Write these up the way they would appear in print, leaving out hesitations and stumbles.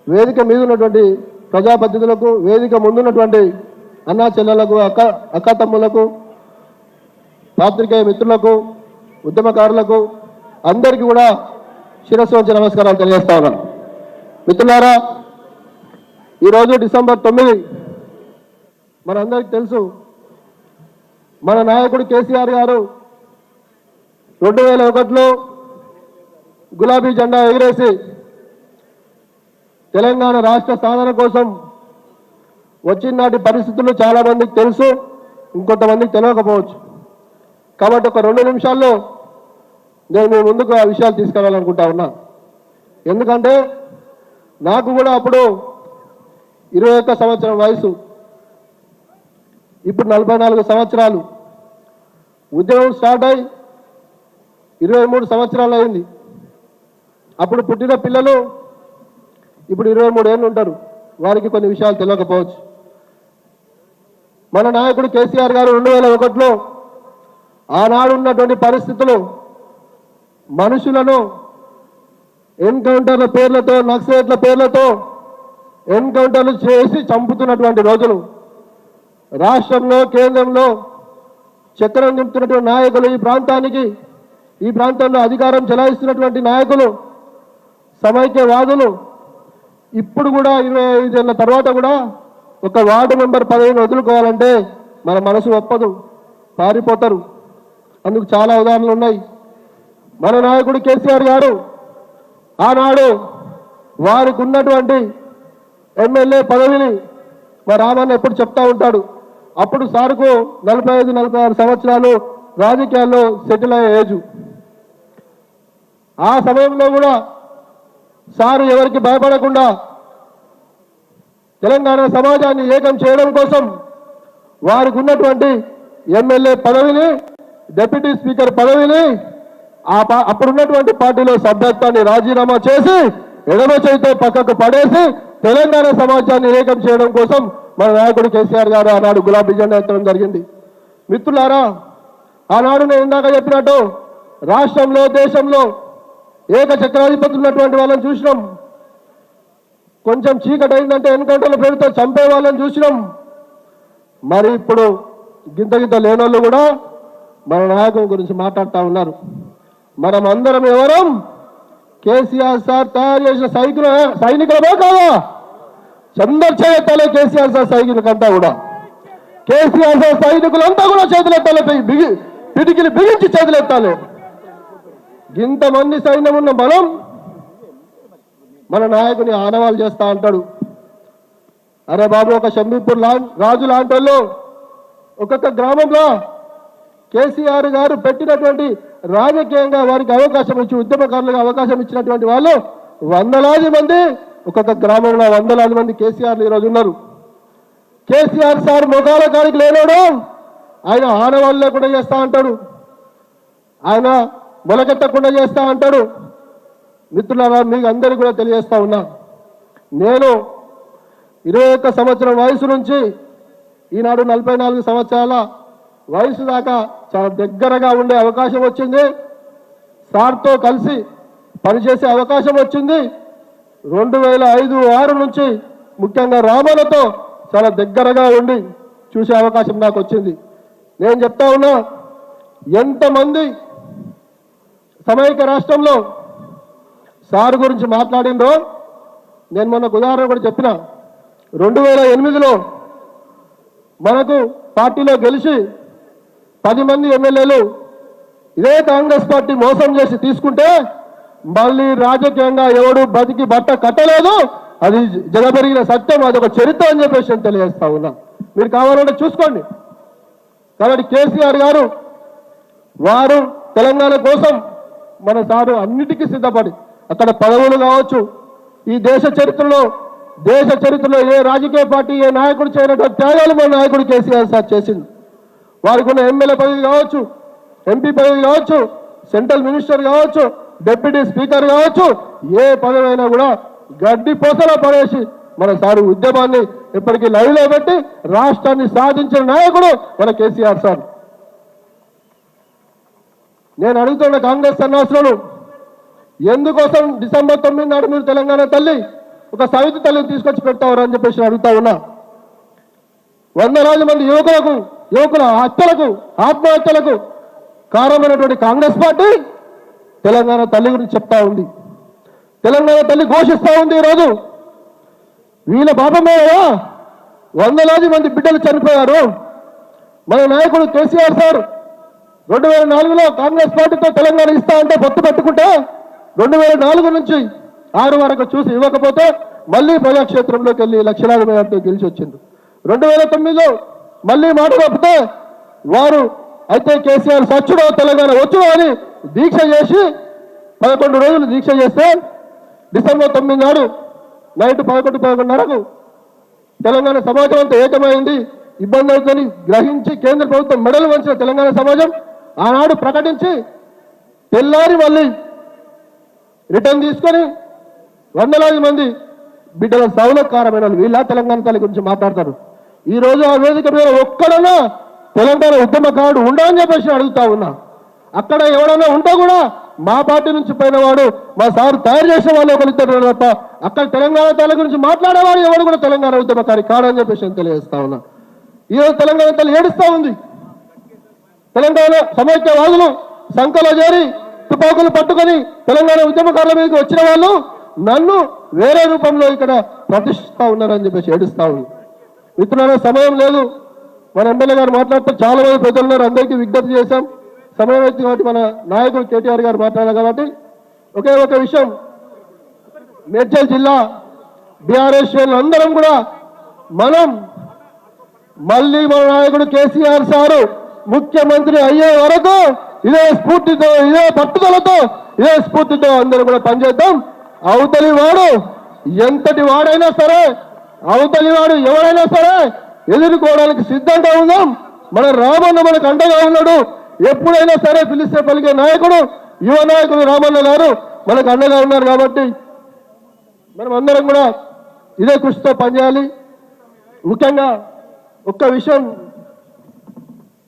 వేదిక మీద ఉన్నటువంటి ప్రజాప్రతినిధులకు, వేదిక ముందున్నటువంటి అన్నా చెల్లెలకు, అక్క తమ్ములకు, పాత్రికేయ మిత్రులకు, ఉద్యమకారులకు అందరికీ కూడా శిరస్సు వంచి నమస్కారాలు తెలియజేస్తా ఉన్నాను. మిత్రులారా, ఈరోజు డిసెంబర్ 9 మనందరికీ తెలుసు. మన నాయకుడు కేసీఆర్ గారు 2001లో గులాబీ జెండా ఎగిరేసి తెలంగాణ రాష్ట్ర సాధన కోసం వచ్చినాటి పరిస్థితులు చాలా మందికి తెలుసు, ఇంకొంతమందికి తెలియకపోవచ్చు. కాబట్టి ఒక 2 నిమిషాల్లో నేను మీ ముందుకు ఆ విషయాలు తీసుకురావాలనుకుంటా ఉన్నా. ఎందుకంటే నాకు కూడా అప్పుడు 21 సంవత్సరం వయసు, ఇప్పుడు 44 సంవత్సరాలు. ఉద్యోగం స్టార్ట్ అయి 23 సంవత్సరాలు అయింది. అప్పుడు పుట్టిన పిల్లలు ఇప్పుడు 23 ఏళ్ళు ఉంటారు. వారికి కొన్ని విషయాలు తెలియకపోవచ్చు. మన నాయకుడు కేసీఆర్ గారు 2001లో ఆనాడు ఉన్నటువంటి పరిస్థితులు, మనుషులను ఎన్కౌంటర్ల పేర్లతో, నక్సలైట్ల పేర్లతో ఎన్కౌంటర్లు చేసి చంపుతున్నటువంటి రోజులు. రాష్ట్రంలో, కేంద్రంలో చక్రం నింపుతున్నటువంటి నాయకులు, ఈ ప్రాంతంలో అధికారం చెలాయిస్తున్నటువంటి నాయకులు, సమైక్యవాదులు ఇప్పుడు కూడా 25 ఏళ్ళ తర్వాత కూడా ఒక వార్డు మెంబర్ పదవిని వదులుకోవాలంటే మన మనసు ఒప్పదు, పారిపోతారు. అందుకు చాలా ఉదాహరణలు ఉన్నాయి. మన నాయకుడు కేసీఆర్ గారు ఆనాడు వారికి ఉన్నటువంటి ఎమ్మెల్యే పదవిని మా రామన్న ఎప్పుడు చెప్తా ఉంటాడు. అప్పుడు సార్కు 45-46 సంవత్సరాలు, రాజకీయాల్లో సెటిల్ అయ్యే ఏజు. ఆ సమయంలో కూడా సారు ఎవరికి భయపడకుండా తెలంగాణ సమాజాన్ని ఏకం చేయడం కోసం వారికి ఉన్నటువంటి ఎమ్మెల్యే పదవిని, డిప్యూటీ స్పీకర్ పదవిని, అప్పుడున్నటువంటి పార్టీలో సభ్యత్వాన్ని రాజీనామా చేసి ఎడమ చేతితో పక్కకు పడేసి తెలంగాణ సమాజాన్ని ఏకం చేయడం కోసం మన నాయకుడు కేసీఆర్ గారు ఆనాడు గులాబీ జెండా ఎత్తడం జరిగింది. మిత్రులారా, ఆనాడు నేను ఇందాక చెప్పినట్టు రాష్ట్రంలో, దేశంలో ఏకచక్రాధిపతులు ఉన్నటువంటి వాళ్ళని చూసినాం. కొంచెం చీకటి అయిందంటే ఎన్కౌంటర్ల పేరుతో చంపే వాళ్ళని చూసినాం. మరి ఇప్పుడు గింత లేనోళ్ళు కూడా మన నాయకుల గురించి మాట్లాడుతూ ఉన్నారు. మనం అందరం ఎవరం? కేసీఆర్ సార్ తయారు చేసిన సైనికులమే కాదా? చందర్చేతలే కేసీఆర్ సార్ సైనికులకంతా కూడా. కేసీఆర్ సార్ సైనికులంతా కూడా చేతులెత్తాలి, పిడికిలు బిగించి చేతులెత్తాలి. ఇంతమంది సైన్యం ఉన్న మనం మన నాయకుని ఆనవాలు చేస్తా అంటాడు. అరే బాబు, ఒక షంబీపూర్ రాజు లాంటి వాళ్ళు ఒక్కొక్క గ్రామంలో కేసీఆర్ గారు పెట్టినటువంటి రాజకీయంగా వారికి అవకాశం ఇచ్చి, ఉద్యమకారులకు అవకాశం ఇచ్చినటువంటి వాళ్ళు వందలాది మంది, ఒక్కొక్క గ్రామంలో వందలాది మంది కేసీఆర్లు ఈరోజు ఉన్నారు. కేసీఆర్ సార్ ముఖాల కాడికి లేనాడు, ఆయన ఆనవాళ్ళు లేకుండా చేస్తా అంటాడు, ఆయన మొలకెత్తకుండా చేస్తా అంటాడు. మిత్రులారా, మీకు అందరికీ కూడా తెలియజేస్తా ఉన్నా, నేను 21 సంవత్సరం వయసు నుంచి ఈనాడు 44 సంవత్సరాల వయసు దాకా చాలా దగ్గరగా ఉండే అవకాశం వచ్చింది. సార్తో కలిసి పనిచేసే అవకాశం వచ్చింది. 2005-6 నుంచి ముఖ్యంగా రామన్నతో చాలా దగ్గరగా ఉండి చూసే అవకాశం నాకు వచ్చింది. నేను చెప్తా ఉన్నా, ఎంతమంది సమైక్య రాష్ట్రంలో సార్ గురించి మాట్లాడిందో నేను మొన్న ఉదాహరణ కూడా చెప్పిన. 2008లో మనకు పార్టీలో గెలిచి 10 మంది ఎమ్మెల్యేలు ఇదే కాంగ్రెస్ పార్టీ మోసం చేసి తీసుకుంటే మళ్ళీ రాజకీయంగా ఎవడు బతికి బట్ట కట్టలేదు. అది జగబెరిగిన సత్యం, అది ఒక చరిత్ర అని చెప్పేసి నేను తెలియజేస్తా ఉన్నా. మీరు కావాలంటే చూసుకోండి. కాబట్టి కేసీఆర్ గారు వారు తెలంగాణ కోసం మన సారు అన్నిటికీ సిద్ధపడి, అక్కడ పదవులు కావచ్చు, ఈ దేశ చరిత్రలో ఏ రాజకీయ పార్టీ, ఏ నాయకుడు చేయనటువంటి త్యాగాలు మన నాయకుడు కేసీఆర్ సార్ చేసింది. వారికి ఉన్న ఎమ్మెల్యే పదవి కావచ్చు, ఎంపీ పదవి కావచ్చు, సెంట్రల్ మినిస్టర్ కావచ్చు, డిప్యూటీ స్పీకర్ కావచ్చు, ఏ పదవి అయినా కూడా గడ్డి పోసలా పడేసి మన సారు ఉద్యమాన్ని ఇప్పటికీ లైవ్లో పెట్టి రాష్ట్రాన్ని సాధించిన నాయకుడు మన కేసీఆర్ సార్. నేను అడుగుతున్న కాంగ్రెస్ సన్నాసులను, ఎందుకోసం డిసెంబర్ 9 నాడు మీరు తెలంగాణ తల్లి ఒక సవితి తల్లిని తీసుకొచ్చి పెడతారు అని చెప్పేసి అడుగుతా ఉన్నా. వందలాది మంది యువకుల హత్యలకు ఆత్మహత్యలకు కారణమైనటువంటి కాంగ్రెస్ పార్టీ తెలంగాణ తల్లి గురించి చెప్తా ఉంది. తెలంగాణ తల్లి ఘోషిస్తా ఉంది. ఈరోజు వీళ్ళ పాపమే వందలాది మంది బిడ్డలు చనిపోయారు. మన నాయకుడు కేసీఆర్ సార్ 2004లో కాంగ్రెస్ పార్టీతో తెలంగాణ ఇస్తా అంటే పొత్తు పెట్టుకుంటే 2004 నుంచి 6 వరకు చూసి ఇవ్వకపోతే మళ్ళీ ప్రజాక్షేత్రంలోకి వెళ్ళి లక్షలాది మేరతో గెలిచి వచ్చింది. 2009లో మళ్ళీ మాట తప్పితే వారు అయితే కేసీఆర్ సచ్చుడో తెలంగాణ వచ్చుడో అని దీక్ష చేసి 11 రోజులు దీక్ష చేస్తే డిసెంబర్ 9 నాడు నైట్ 11:30కు తెలంగాణ సమాజం అంతా ఏకమైంది. ఇబ్బంది అవుతుందని గ్రహించి కేంద్ర ప్రభుత్వం మెడలు వంచిన తెలంగాణ సమాజం ఆనాడు ప్రకటించి తెల్లారి మళ్ళీ రిటర్న్ తీసుకొని వందలాది మంది బిడ్డల సౌలకారమైన వీళ్ళ తెలంగాణ తల్లి గురించి మాట్లాడతారు. ఈ రోజు ఆ వేదిక మీద ఒక్కడన్నా తెలంగాణ ఉద్యమకారుడు ఉండని చెప్పేసి అడుగుతా ఉన్నా. అక్కడ ఎవడన్నా ఉంటే కూడా మా పార్టీ నుంచి పోయిన వాడు మా సార్ తయారు చేసిన వాళ్ళు ఒకరిద్దరు తప్ప అక్కడ తెలంగాణ తల్లి గురించి మాట్లాడేవాడు ఎవడు కూడా తెలంగాణ ఉద్యమకారి కాడని చెప్పేసి తెలియజేస్తా ఉన్నా. ఈరోజు తెలంగాణ తల్లి ఏడుస్తా ఉంది. తెలంగాణ సమైక్యవాదులు సంఖలో చేరి తుపాకులు పట్టుకొని తెలంగాణ ఉద్యమకారుల మీదకి వచ్చిన వాళ్ళు నన్ను వేరే రూపంలో ఇక్కడ ప్రతిష్ఠిస్తా ఉన్నారని చెప్పేసి ఏడుస్తా ఉంది. మిత్రుల సమయం లేదు. మన ఎమ్మెల్యే గారు మాట్లాడితే చాలా మంది ప్రజలు ఉన్నారు. అందరికీ విజ్ఞప్తి చేశాం. సమయం అయితే కాబట్టి మన నాయకుడు కేటీఆర్ గారు మాట్లాడారు కాబట్టి ఒకే ఒక విషయం, మేడ్చల్ జిల్లా బీఆర్ఎస్ అందరం కూడా మనం మళ్ళీ మన నాయకుడు కేసీఆర్ సారు ముఖ్యమంత్రి అయ్యే వరకు ఇదే స్ఫూర్తితో ఇదే పట్టుదలతో ఇదే స్ఫూర్తితో అందరూ కూడా పనిచేద్దాం. అవతలి వాడు ఎంతటి వాడైనా సరే అవతలి వాడు ఎవరైనా సరే ఎదుర్కోవడానికి సిద్ధంగా ఉందాం. మన రామన్న మనకు అండగా ఉన్నాడు. ఎప్పుడైనా సరే పిలిస్తే పలికే నాయకుడు యువ నాయకుడు రామన్న గారు మనకు అండగా ఉన్నారు. కాబట్టి మనం అందరం కూడా ఇదే కృషితో పనిచేయాలి. ముఖ్యంగా ఒక్క విషయం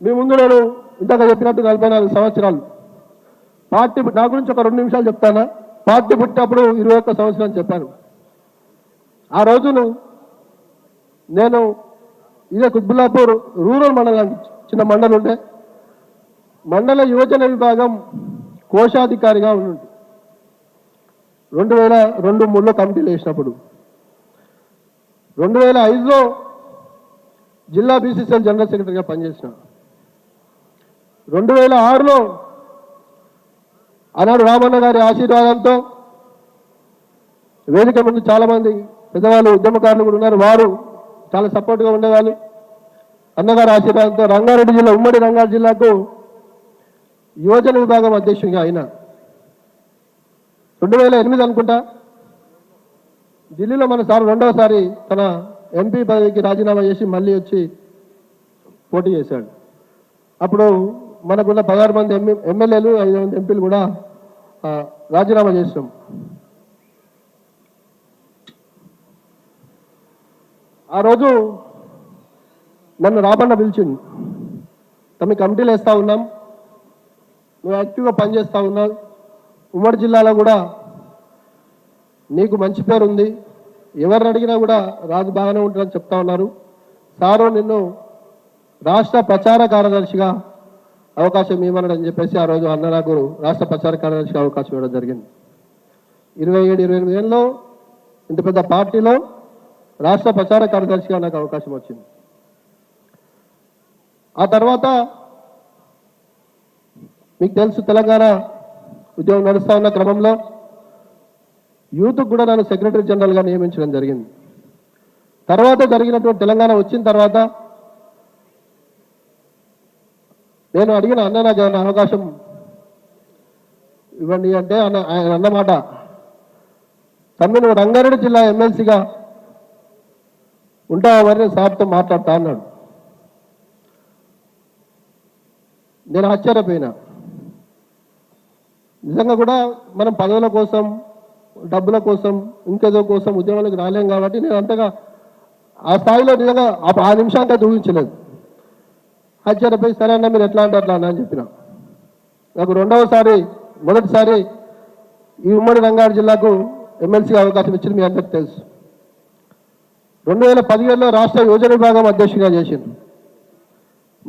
మీ ముందు నేను ఇంతక చెప్పినట్టు 44 సంవత్సరాలు పార్టీ నా గురించి ఒక 2 నిమిషాలు చెప్తానా. పార్టీ పుట్టినప్పుడు 21 సంవత్సరాలు చెప్పాను. ఆ రోజును నేను ఇదే కుత్బుల్లాపూర్ రూరల్ మండలానికి చిన్న మండలం ఉండే మండల యువజన విభాగం కోశాధికారిగా ఉండి 2002-03లో కమిటీలు వేసినప్పుడు 2005లో జిల్లా బీసీసీఎల్ జనరల్ సెక్రటరీగా పనిచేసిన 2006లో ఆనాడు రామన్న గారి ఆశీర్వాదంతో వేదిక ముందు చాలా మంది పెద్దవాళ్ళు ఉద్యమకారులు కూడా ఉన్నారు. వారు చాలా సపోర్ట్గా ఉండేవాళ్ళు. అన్నగారి ఆశీర్వాదంతో రంగారెడ్డి జిల్లా ఉమ్మడి రంగారెడ్డి జిల్లాకు యువజన విభాగం అధ్యక్షుడిగా అయినా 2008 అనుకుంటా ఢిల్లీలో మన సార్ రెండవసారి తన ఎంపీ పదవికి రాజీనామా చేసి మళ్ళీ వచ్చి పోటీ చేశాడు. అప్పుడు మనకున్న 16 మంది ఎమ్మెల్యేలు 5 మంది ఎంపీలు కూడా రాజీనామా చేసినాం. ఆ రోజు నన్ను రామన్న పిలిచింది. తమ కమిటీలు వేస్తూ ఉన్నాం, నువ్వు యాక్టివ్గా పనిచేస్తూ ఉన్నావు, ఉమ్మడి జిల్లాలో కూడా నీకు మంచి పేరు ఉంది, ఎవరిని అడిగినా కూడా రాజు బాగానే ఉంటుందని చెప్తా ఉన్నారు. సారు నిన్ను రాష్ట్ర ప్రచార కార్యదర్శిగా అవకాశం ఇవ్వమని చెప్పేసి ఆ రోజు అన్న నాకు రాష్ట్ర ప్రచార కార్యదర్శిగా అవకాశం ఇవ్వడం జరిగింది. 27-28 ఏళ్ళలో ఇంత పెద్ద పార్టీలో రాష్ట్ర ప్రచార కార్యదర్శిగా నాకు అవకాశం వచ్చింది. ఆ తర్వాత మీకు తెలుసు తెలంగాణ ఉద్యమం నడుస్తూ ఉన్న క్రమంలో యూత్కు కూడా నన్ను సెక్రటరీ జనరల్గా నియమించడం జరిగింది. తర్వాత జరిగినటువంటి తెలంగాణ వచ్చిన తర్వాత నేను అడిగిన అన్న నాకు ఏమైనా అవకాశం ఇవ్వండి అంటే ఆయన అన్నమాట, తమ్మి నువ్వు రంగారెడ్డి జిల్లా ఎమ్మెల్సీగా ఉంటావా మరి సార్తో మాట్లాడతా అన్నాడు. నేను ఆశ్చర్యపోయినా. నిజంగా కూడా మనం పదవుల కోసం డబ్బుల కోసం ఇంకేదో కోసం ఉద్యమాలకు రాలేం కాబట్టి నేను అంతగా ఆ స్థాయిలో నిజంగా ఆ నిమిషాంతా ఊహించలేదు. ఆశ్చర్యపోయి సరే అన్న మీరు ఎట్లా అంటే అట్లా అన్న అని చెప్పిన. నాకు మొదటిసారి ఈ ఉమ్మడి రంగారెడ్డి జిల్లాకు ఎమ్మెల్సీగా అవకాశం ఇచ్చింది మీ అందరికీ తెలుసు. 2017లో రాష్ట్ర యోజన విభాగం అధ్యక్షుడిగా చేసిండు.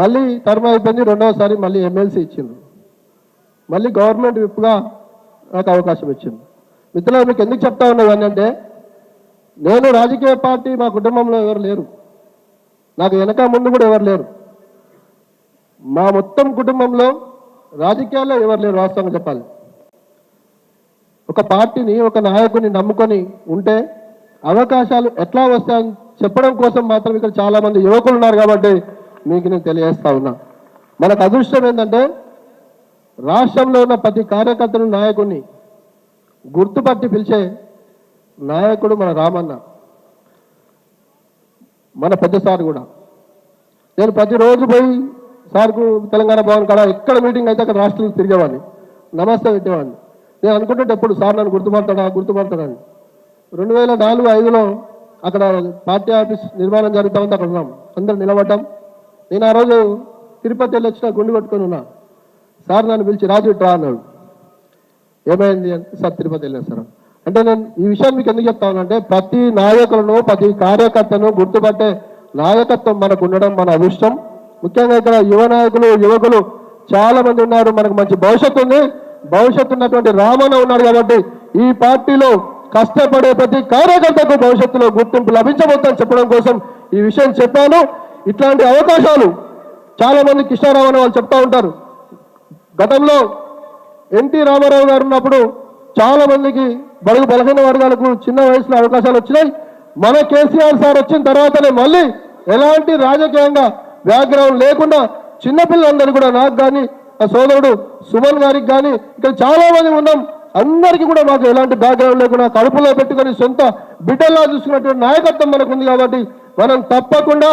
మళ్ళీ టర్మ్ అయిపోయింది, రెండవసారి మళ్ళీ ఎమ్మెల్సీ ఇచ్చిండ్రు. మళ్ళీ గవర్నమెంట్ విప్గా నాకు అవకాశం ఇచ్చింది. మిత్రులు, మీకు ఎందుకు చెప్తా ఉన్నది అంటే, నేను రాజకీయ పార్టీ మా కుటుంబంలో ఎవరు లేరు, నాకు వెనక ముందు కూడా ఎవరు లేరు. మా మొత్తం కుటుంబంలో రాజకీయాల్లో ఎవరు లేరు. వాస్తవంగా చెప్పాలి, ఒక పార్టీని ఒక నాయకుడిని నమ్ముకొని ఉంటే అవకాశాలు ఎట్లా వస్తాయని చెప్పడం కోసం మాత్రం ఇక్కడ చాలామంది యువకులు ఉన్నారు. కాబట్టి మీకు నేను తెలియజేస్తా ఉన్నా, మనకు అదృష్టం ఏంటంటే రాష్ట్రంలో ఉన్న ప్రతి కార్యకర్తను నాయకుడిని గుర్తుపట్టి పిలిచే నాయకుడు మన రామన్న, మన పెద్ద సార్ కూడా. నేను ప్రతిరోజు పోయి సార్కు తెలంగాణ భవన్ కాడ ఎక్కడ మీటింగ్ అయితే అక్కడ రాష్ట్రాలు తిరిగేవాడిని, నమస్తే పెట్టేవాడిని. నేను అనుకుంటుంటే ఎప్పుడు సార్ నన్ను గుర్తుపడతాడని. 2004-05లో అక్కడ పార్టీ ఆఫీస్ నిర్మాణం జరుగుతూ ఉంది, అక్కడ ఉన్నాం, అందరూ నిలబడ్డాం. నేను ఆ రోజు తిరుపతి వెళ్ళి వచ్చిన గుండు కొట్టుకొని ఉన్నా. సార్ నన్ను పిలిచి రాజు ఇట్రా అన్నాడు. ఏమైంది అంటే, సార్ తిరుపతి వెళ్ళాను సార్ అంటే. నేను ఈ విషయాన్ని మీకు ఎందుకు చెప్తా ఉన్నానంటే, ప్రతి నాయకులను ప్రతి కార్యకర్తను గుర్తుపట్టే నాయకత్వం మనకు ఉండడం మన అదృష్టం. ముఖ్యంగా ఇక్కడ యువ నాయకులు యువకులు చాలా మంది ఉన్నారు, మనకు మంచి భవిష్యత్తు ఉంది. భవిష్యత్తు ఉన్నటువంటి రామన్న ఉన్నాడు. కాబట్టి ఈ పార్టీలో కష్టపడే ప్రతి కార్యకర్తకు భవిష్యత్తులో గుర్తింపు లభించబోతుందని చెప్పడం కోసం ఈ విషయం చెప్పాను. ఇట్లాంటి అవకాశాలు చాలా మంది కృష్ణారావు అని వాళ్ళు చెప్తా ఉంటారు. గతంలో ఎన్టీ రామారావు గారు ఉన్నప్పుడు చాలా మందికి బడుగు బలహీన వర్గాలకు చిన్న వయసులో అవకాశాలు వచ్చినాయి. మన కేసీఆర్ సార్ వచ్చిన తర్వాతనే మళ్ళీ ఎలాంటి రాజకీయంగా బ్యాక్గ్రౌండ్ లేకుండా చిన్నపిల్లలందరూ కూడా, నాకు కానీ ఆ సోదరుడు సుమన్ గారికి కానీ ఇక్కడ చాలా మంది ఉన్నాం, అందరికీ కూడా మాకు ఎలాంటి బ్యాక్గ్రౌండ్ లేకుండా కడుపులో పెట్టుకొని సొంత బిడ్డల్లా చూసుకున్నటువంటి నాయకత్వం మనకు ఉంది. కాబట్టి మనం తప్పకుండా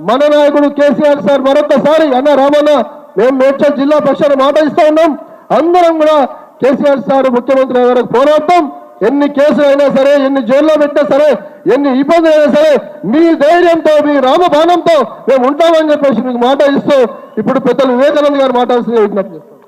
మన నాయకుడు కేసీఆర్ సార్ మరొకసారి అన్న రామన్న, మేము మేడ్చల్ జిల్లా పక్షాన మాట ఇస్తా ఉన్నాం. అందరం కూడా కేసీఆర్ సార్ ముఖ్యమంత్రి అయ్యే వరకు పోరాడతాం. ఎన్ని కేసులు అయినా సరే, ఎన్ని జైల్లో పెట్టినా సరే, ఎన్ని ఇబ్బందులు అయినా సరే, మీ ధైర్యంతో మీ రామబాణంతో మేము ఉంటామని చెప్పేసి మీకు మాట ఇస్తూ ఇప్పుడు పెద్దలు వివేకానంద గారు మాట్లాడాల్సింది విజ్ఞప్తి చేస్తాం.